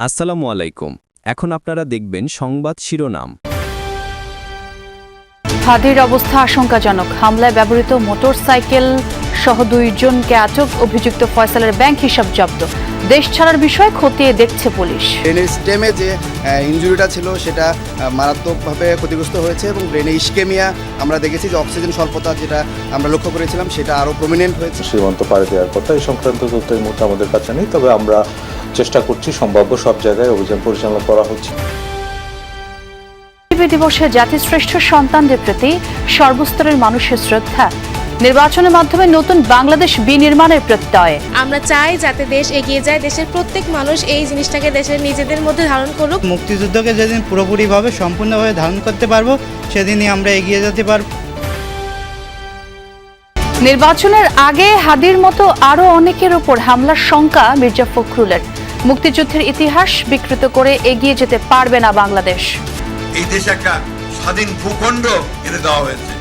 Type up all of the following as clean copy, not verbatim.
আসসালামু আলাইকুম। এখন আপনারা দেখবেন সংবাদ শিরোনাম। হাদির অবস্থা আশঙ্কাজনক। হামলায় ব্যবহৃত মোটরসাইকেল সহ 2 জনকে আটক। অভিযুক্ত ফয়সালের ব্যাংক হিসাব জব্দ। দেশ ছাড়ার বিষয় খতিয়ে দেখছে পুলিশ। ব্রেনের স্টেমে যে ইনজুরিটা ছিল সেটা মারাত্মকভাবে ক্ষতিগ্রস্ত হয়েছে এবং ব্রেনে ইস্কেমিয়া আমরা দেখেছি যে অক্সিজেন স্বল্পতা যেটা আমরা লক্ষ্য করেছিলাম সেটা আরও প্রমিনেন্ট হয়েছে। সীমান্ত পাড়ি দেওয়ার কথা এই সংক্রান্ত তথ্য এই মুহূর্তে আমাদের কাছে নেই, তবে আমরা চেষ্টা করছি, সম্ভাব্য সব জায়গায় অভিযান পরিচালনা করা হচ্ছে। দিবসে জাতিশ্রেষ্ঠ সন্তানদের প্রতি সর্বস্তরের মানুষের শ্রদ্ধা। নির্বাচনের মাধ্যমে নতুন বাংলাদেশ বিনির্মাণের প্রত্যয়। আমরা চাই যাতে দেশ এগিয়ে যায়, দেশের প্রত্যেক মানুষ এই জিনিসটাকে দেশের নিজেদের মধ্যে ধারণ করুক। মুক্তিযুদ্ধকে যেদিন পুরোপুরিভাবে সম্পূর্ণভাবে ধারণ করতে পারবো সেদিনই আমরা এগিয়ে যেতে পারব। নির্বাচনের আগে হাদির মতো আরো অনেকের উপর হামলার শঙ্কা মির্জা ফখরুলের। মুক্তিযুদ্ধের ইতিহাস বিকৃত করে এগিয়ে যেতে পারবে না বাংলাদেশ। এই দেশে একটা স্বাধীন ভূখণ্ড এনে দেওয়া হয়েছে,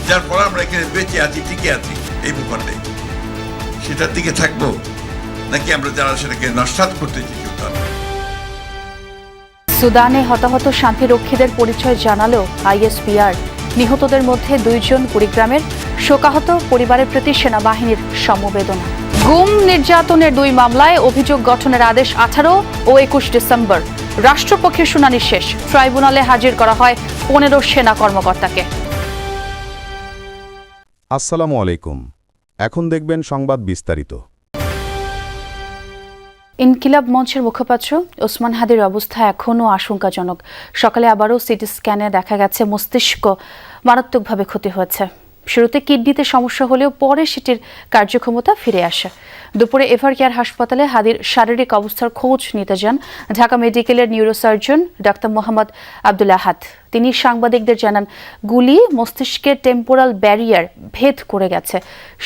যার ফলে আমরা এখানে বেঁচে আছি, টিকে আছি এই ভূখণ্ডে। সেটার দিকে থাকবো নাকি আমরা যারা সেটাকে নস্যাৎ করতে চাই? সুদানে হতাহত শান্তিরক্ষীদের পরিচয় জানালো আইএসপিআর। নিহতদের মধ্যে 2 জন কুড়িগ্রামের। শোকাহত পরিবারের প্রতি সেনাবাহিনীর সমবেদনা। গুম নির্যাতনের 2 মামলায় অভিযোগ গঠনের আদেশ 18 ও 21 ডিসেম্বর। রাষ্ট্রপক্ষের শুনানি শেষ। ট্রাইব্যুনালে হাজির করা হয় 15 সেনা কর্মকর্তাকে। আসসালামু আলাইকুম। এখন দেখবেন সংবাদ বিস্তারিত। ইনকিলাব মঞ্চের মুখপাত্র ওসমান হাদির অবস্থা এখনও আশঙ্কাজনক। সকালে আবারও সিটি স্ক্যানে দেখা গেছে মস্তিষ্ক মারাত্মকভাবে ক্ষতি হয়েছে। শুরুতে কিডনিতে সমস্যা হলেও পরে সেটির কার্যক্ষমতা ফিরে আসে। দুপুরে এভারকেয়ার হাসপাতালে হাদির শারীরিক অবস্থার খোঁজ নিতে যান ঢাকা মেডিকেলের নিউরোসার্জন ডাক্তার মোহাম্মদ আব্দুল আহাদ। তিনি সাংবাদিকদের জানান, গুলি মস্তিষ্কের টেম্পোরাল ব্যারিয়ার ভেদ করে গেছে।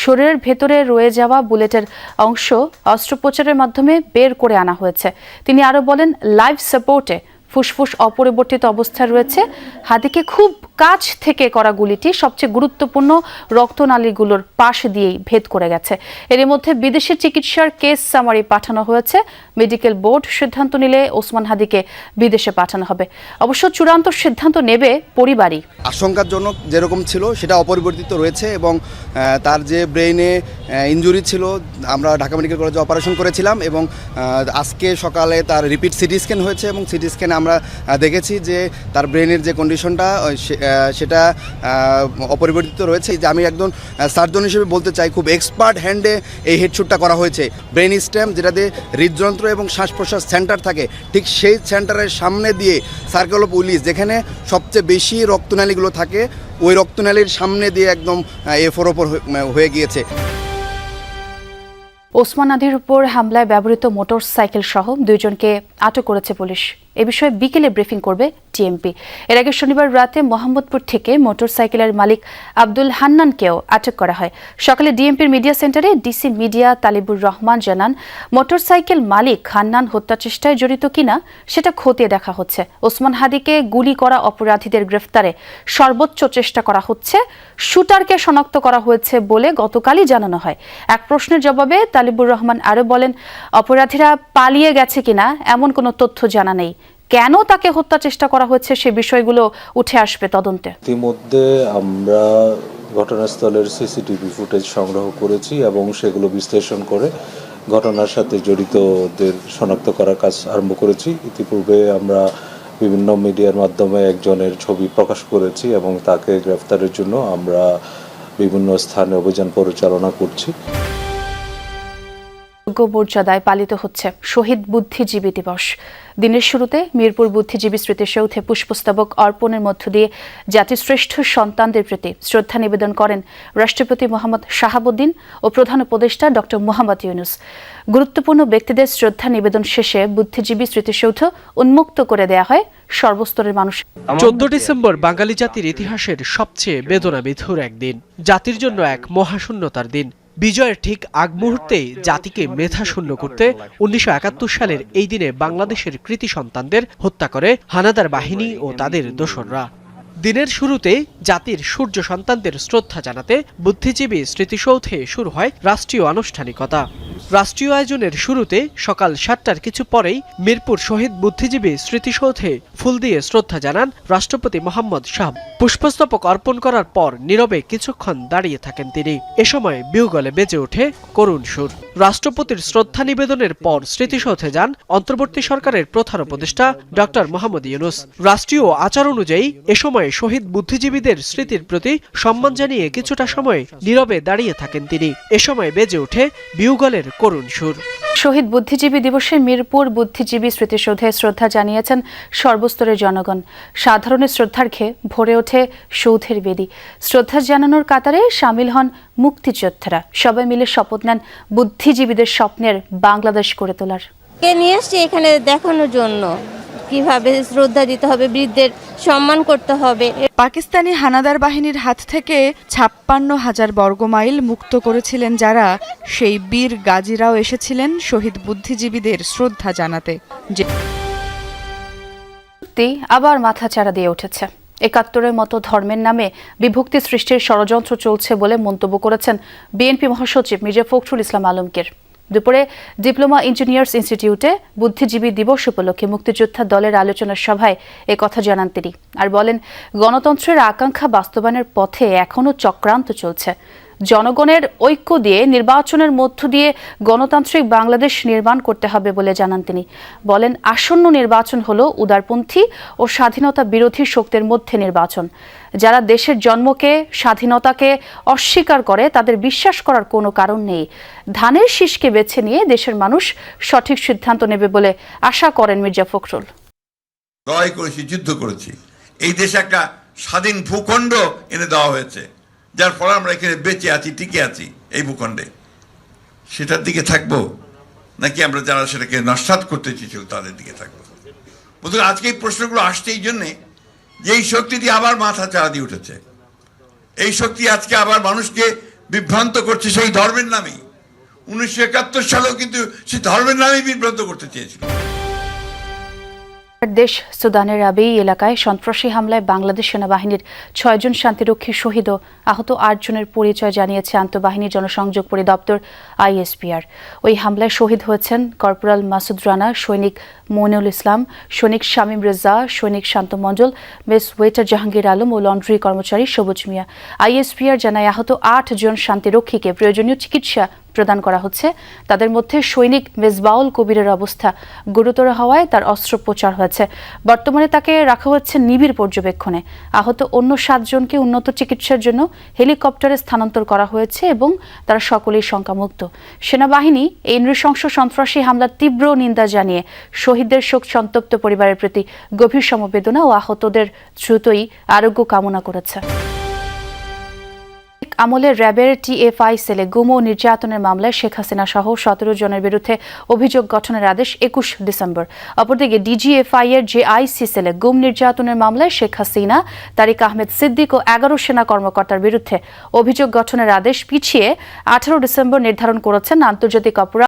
শরীরের ভেতরে রয়ে যাওয়া বুলেটের অংশ অস্ত্রোপচারের মাধ্যমে বের করে আনা হয়েছে। তিনি আরও বলেন, লাইফ সাপোর্টে ফুসফুস অপরিবর্তিত অবস্থায় রয়েছে। হাদিকে খুব কাছ থেকে করা গুলিটি সবচেয়ে গুরুত্বপূর্ণ রক্তনালীগুলোর পাশ দিয়েই ভেদ করে গেছে। এর মধ্যে বিদেশি চিকিৎসার কেস সামারি পাঠানো হয়েছে। মেডিকেল বোর্ড সিদ্ধান্ত নিলে ওসমান হাদিকে বিদেশে পাঠানো হবে। অবশ্য চূড়ান্ত সিদ্ধান্ত নেবে পরিবারই। আশঙ্কাজনক যেরকম ছিল সেটা অপরিবর্তিত রয়েছে এবং তার যে ব্রেইনে ইনজুরি ছিল আমরা ঢাকা মেডিকেল কলেজে অপারেশন করেছিলাম এবং আজকে সকালে তার রিপিট সিটি স্ক্যান হয়েছে এবং সিটি স্ক্যানে আমরা দেখেছি যে তার ব্রেনের যে কন্ডিশনটা সেটা অপরিবর্তিত রয়েছে। যে আমি একজন সার্জন হিসেবে বলতে চাই, খুব এক্সপার্ট হ্যান্ডে এই হেডশুটটা করা হয়েছে। ব্রেন স্টেম যেটাতে হৃদযন্ত্র এবং শ্বাস প্রশ্বাস সেন্টার থাকে, ঠিক সেই সেন্টারের সামনে দিয়ে সার্কেল অফ উইলিস যেখানে সবচেয়ে বেশি রক্তনালীগুলো থাকে, ওই রক্তনালীর সামনে দিয়ে একদম এফোর ওপর হয়ে গিয়েছে। ওসমান হাদির উপর হামলায় ব্যবহৃত মোটরসাইকেল সহ 2 জনকে আটক করেছে পুলিশ। এ বিষয়ে বিকেলে ব্রিফিং করবে টিএমপি। এর আগে শনিবার রাতে মোহাম্মদপুর থেকে মোটরসাইকেলের মালিক আব্দুল হান্নানকেও আটক করা হয়। সকালে ডিএমপির মিডিয়া সেন্টারে ডিসি মিডিয়া তালিবুর রহমান জানান, মোটরসাইকেল মালিক হান্নান হত্যাচেষ্টায় জড়িত কিনা সেটা খতিয়ে দেখা হচ্ছে। ওসমান হাদিকে গুলি করা অপরাধীদের গ্রেফতারে সর্বোচ্চ চেষ্টা করা হচ্ছে। শুটারকে শনাক্ত করা হয়েছে বলে গতকালই জানানো হয়। এক প্রশ্নের জবাবে তালিবুর রহমান আরও বলেন, অপরাধীরা পালিয়ে গেছে কিনা এমন কোনো তথ্য জানা নেই। কেন তাকে হত্যা চেষ্টা করা হয়েছে সে বিষয়গুলো উঠে আসবে তদন্তে। ইতিমধ্যে আমরা ঘটনাস্থলের সিসিটিভি ফুটেজ সংগ্রহ করেছি এবং সেগুলো বিশ্লেষণ করে ঘটনার সাথে জড়িতদের শনাক্ত করার কাজ আরম্ভ করেছি। ইতিপূর্বে আমরা বিভিন্ন মিডিয়ার মাধ্যমে একজনের ছবি প্রকাশ করেছি এবং তাকে গ্রেফতারের জন্য আমরা বিভিন্ন স্থানে অভিযান পরিচালনা করছি। মর্যাদায় পালিত হচ্ছে শহীদ বুদ্ধিজীবী দিবস। দিনের শুরুতে মিরপুর বুদ্ধিজীবী স্মৃতিসৌধে পুষ্পস্তবক অর্পণের মধ্য দিয়ে জাতিশ্রেষ্ঠ সন্তানদের প্রতি শ্রদ্ধা নিবেদন করেন রাষ্ট্রপতি মোহাম্মদ শাহাবুদ্দিন ও প্রধান উপদেষ্টা ডক্টর মোহাম্মদ ইউনূস। গুরুত্বপূর্ণ ব্যক্তিদের শ্রদ্ধা নিবেদন শেষে বুদ্ধিজীবী স্মৃতিসৌধ উন্মুক্ত করে দেয়া হয় সর্বস্তরের মানুষ। 14 ডিসেম্বর বাঙালি জাতির ইতিহাসের সবচেয়ে বেদনাবিধুর একদিন, জাতির জন্য এক মহাশূন্যতার দিন। বিজয়ের ঠিক আগ মুহূর্তেই জাতিকে মেধাশূন্য করতে 1971 সালের এই দিনে বাংলাদেশের কৃতি সন্তানদের হত্যা করে হানাদার বাহিনী ও তাদের দোসররা। দিনের শুরুতে জাতির সূর্য সন্তানদের শ্রদ্ধা জানাতে বুদ্ধিজীবী স্মৃতিসৌধে শুরু হয় রাষ্ট্রীয় আনুষ্ঠানিকতা। রাষ্ট্রীয় আয়োজনের শুরুতে সকাল 7টার কিছু পরেই মিরপুর শহীদ বুদ্ধিজীবী স্মৃতিসৌধে ফুল দিয়ে শ্রদ্ধা জানান রাষ্ট্রপতি মোহাম্মদ শাহ। পুষ্পস্তবক অর্পণ করার পর নীরবে কিছুক্ষণ দাঁড়িয়ে থাকেন তিনি। এ সময় বিহুগলে বেজে ওঠে করুণ সুর। রাষ্ট্রপতির শ্রদ্ধা নিবেদনের পর স্মৃতিসৌধে যান অন্তর্বর্তী সরকারের প্রধান উপদেষ্টা ডক্টর মোহাম্মদ ইউনূস। রাষ্ট্রীয় আচার অনুযায়ী এ সময় শহীদ বুদ্ধিজীবীদের স্মৃতির প্রতি সম্মান জানিয়ে কিছুটা সময় নীরবে দাঁড়িয়ে থাকেন তিনি। এ সময় বেজে ওঠে বিহুগলের করুণ সুর। শহীদ বুদ্ধিজীবী দিবসে মিরপুর বুদ্ধিজীবী স্মৃতিসৌধে শ্রদ্ধা জানিয়েছেন সর্বস্তরের জনগণ। সাধারণের শ্রদ্ধার্ঘ্যে ভরে ওঠে সৌধের বেদি। শ্রদ্ধা জানানোর কাতারে সামিল হন মুক্তিযোদ্ধারা। সবাই মিলে শপথ নেন বুদ্ধিজীবীদের স্বপ্নের বাংলাদেশ গড়ে তোলার। নিয়ে আসছি এখানে দেখানোর জন্য কিভাবে শ্রদ্ধা দিতে হবে, বৃদ্ধের সম্মান করতে হবে। পাকিস্তানি হানাদার বাহিনীর হাত থেকে ৫৬,০০০ বর্গমাইল মুক্ত করেছিলেন যারা, সেই বীর গাজীরাও এসেছিলেন শহীদ বুদ্ধিজীবীদের শ্রদ্ধা জানাতে। আবার মাথাচাড়া দিয়ে উঠেছে। ৭১-এর মতো ধর্মের নামে বিভক্তি সৃষ্টির ষড়যন্ত্র চলছে বলে মন্তব্য করেছেন বিএনপি মহাসচিব মির্জা ফখরুল ইসলাম আলমগীর। দুপুরে ডিপ্লোমা ইঞ্জিনিয়ার্স ইনস্টিটিউটে বুদ্ধিজীবী দিবস উপলক্ষে মুক্তিযোদ্ধা দলের আলোচনা সভায় কথা জানান তিনি। আর বলেন, গণতন্ত্রের আকাঙ্ক্ষা বাস্তবায়নের পথে এখনও চক্রান্ত চলছে। জনগণের ঐক্য দিয়ে নির্বাচনের মধ্য দিয়ে গণতান্ত্রিক বাংলাদেশ নির্মাণ করতে হবে বলে জানান তিনি। বলেন, আসন্ন নির্বাচন হলো উদারপন্থী ও স্বাধীনতা বিরোধী শক্তির মধ্যে নির্বাচন। যারা দেশের জন্মকে, স্বাধীনতাকে অস্বীকার করে তাদের বিশ্বাস করার কোনো কারণ নেই। ধানের শীষকে বেছে নিয়ে দেশের মানুষ সঠিক সিদ্ধান্ত নেবে বলে আশা করেন মির্জা ফখরুল। লড়াই করেছি, যুদ্ধ করেছি, এই দেশে একটা স্বাধীন ভূখণ্ড এনে দেওয়া হয়েছে, যার ফলে আমরা এখানে বেঁচে আছি, টিকে আছি এই ভূখণ্ডে। সেটার দিকে থাকবো নাকি আমরা যারা সেটাকে নস্যাৎ করতে চেয়েছিল তাদের দিকে থাকবো? বন্ধুরা, আজকে এই প্রশ্নগুলো আসছে এই জন্যে যে এই শক্তিটি আবার মাথা চাড়া দিয়ে উঠেছে। এই শক্তি আজকে আবার মানুষকে বিভ্রান্ত করছে সেই ধর্মের নামেই। 1971 সালেও কিন্তু সেই ধর্মের নামেই বিভ্রান্ত করতে চেয়েছিল। দেশ সুদানের আবেই এলাকায় সন্ত্রাসী হামলায় বাংলাদেশ সেনাবাহিনীর ৬ জন শান্তিরক্ষী শহীদ ও আহত ৮ জনের পরিচয় জানিয়েছে আন্তঃবাহিনী জনসংযোগ পরিদপ্তর ISPR। ওই হামলায় শহীদ হয়েছেন কর্পোরাল মাসুদ রানা, সৈনিক মইনুল ইসলাম, সৈনিক শামীম রেজা, সৈনিক শান্ত মণ্ডল, মেস ওয়েটার জাহাঙ্গীর আলম ও লন্ড্রি কর্মচারী সবুজ মিয়া। ISPR জানায়, আহত ৮ জন শান্তিরক্ষীকে প্রয়োজনীয় চিকিৎসা প্রদান করা হচ্ছে। তাদের মধ্যে সৈনিক মেজবাউল কবিরের অবস্থা গুরুতর হওয়ায় তার অস্ত্রোপচার হয়েছে। বর্তমানে তাকে রাখা হচ্ছে নিবিড় পর্যবেক্ষণে। আহত অন্য 7 জনকে উন্নত চিকিৎসার জন্য হেলিকপ্টারে স্থানান্তর করা হয়েছে এবং তারা সকলেই শঙ্কামুক্ত। সেনাবাহিনী এই নৃশংস সন্ত্রাসী হামলার তীব্র নিন্দা জানিয়ে শহীদদের শোক সন্তপ্ত পরিবারের প্রতি গভীর সমবেদনা ও আহতদের দ্রুতই আরোগ্য কামনা করেছে। আমলে র্যাবের TFI সেলে গুম ও নির্যাতনের মামলায় শেখ হাসিনা সহ 17 জনের বিরুদ্ধে অভিযোগ গঠনের আদেশ 21 ডিসেম্বর। অপরদিকে DGFI এর JIC সেলে গুম নির্যাতনের মামলায় শেখ হাসিনা, তারিক আহমেদ সিদ্দিক ও 11 সেনা কর্মকর্তার বিরুদ্ধে অভিযোগ গঠনের আদেশ পিছিয়ে 18 ডিসেম্বর নির্ধারণ করেছেন আন্তর্জাতিক অপরাধ